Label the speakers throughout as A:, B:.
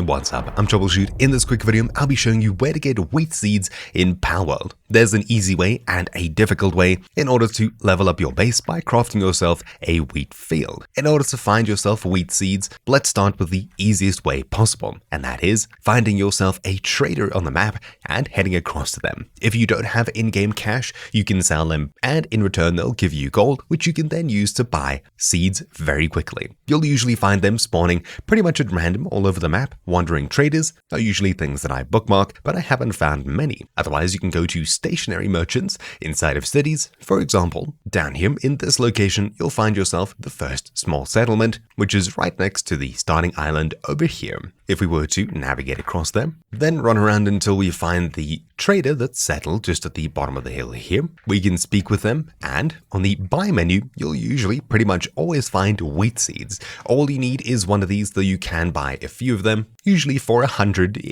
A: What's up, I'm Troubleshoot. In this quick video, I'll be showing you where to get wheat seeds in Palworld. There's an easy way and a difficult way in order to level up your base by crafting yourself a wheat field. In order to find yourself wheat seeds, let's start with the easiest way possible, and that is finding yourself a trader on the map and heading across to them. If you don't have in-game cash, you can sell them, and in return they'll give you gold, which you can then use to buy seeds very quickly. You'll usually find them spawning pretty much at random all over the map. Wandering traders are usually things that I bookmark, but I haven't found many. Otherwise, you can go to stationary merchants inside of cities. For example, down here in this location, you'll find yourself the first small settlement, which is right next to the starting island over here. If we were to navigate across there, then run around until we find the trader that's settled just at the bottom of the hill here, we can speak with them, and on the buy menu, you'll usually pretty much always find wheat seeds. All you need is one of these, though you can buy a few of them, usually for 100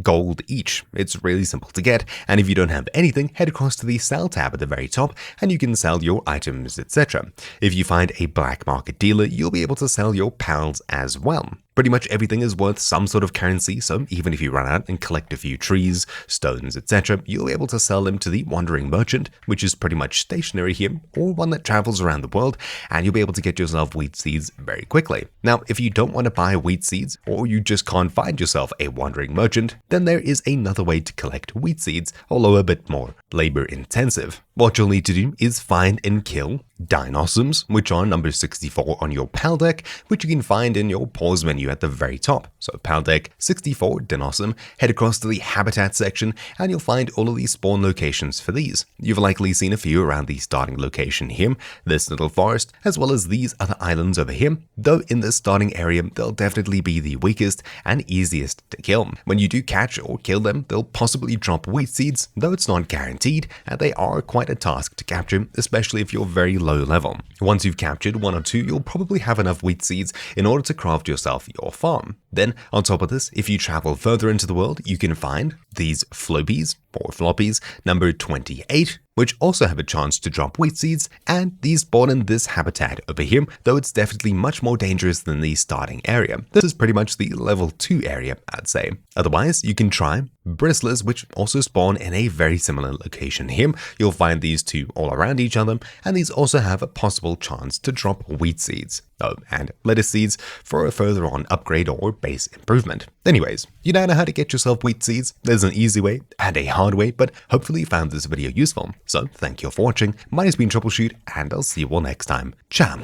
A: gold each. It's really simple to get, and if you don't have anything, head across to the sell tab at the very top, and you can sell your items, etc. If you find a black market dealer, you'll be able to sell your pals as well. Pretty much everything is worth some sort of currency, so even if you run out and collect a few trees, stones, etc., you'll be able to sell them to the wandering merchant, which is pretty much stationary here, or one that travels around the world, and you'll be able to get yourself wheat seeds very quickly. Now, if you don't want to buy wheat seeds, or you just can't find yourself a wandering merchant, then there is another way to collect wheat seeds, although a bit more labor intensive. What you'll need to do is find and kill dinosaurs, which are number 64 on your PAL deck, which you can find in your pause menu at the very top. So PAL deck 64 dinosaur, head across to the habitat section, and you'll find all of these spawn locations for these. You've likely seen a few around the starting location here, this little forest, as well as these other islands over here, though in this starting area, they'll definitely be the weakest and easiest to kill. When you do catch or kill them, they'll possibly drop wheat seeds, though it's not guaranteed, and they are quite a task to capture, especially if you're very low level. Once you've captured one or two, you'll probably have enough wheat seeds in order to craft yourself your farm. Then, on top of this, if you travel further into the world, you can find these floppies, or floppies, number 28, which also have a chance to drop wheat seeds, and these spawn in this habitat over here, though it's definitely much more dangerous than the starting area. This is pretty much the level 2 area, I'd say. Otherwise, you can try bristlers, which also spawn in a very similar location here. You'll find these two all around each other, and these also have a possible chance to drop wheat seeds. Oh, and lettuce seeds for a further on upgrade or base improvement. Anyways, you now know how to get yourself wheat seeds. There's an easy way and a hard way, but hopefully you found this video useful. So thank you for watching. My name's been Troubleshoot, and I'll see you all next time. Ciao.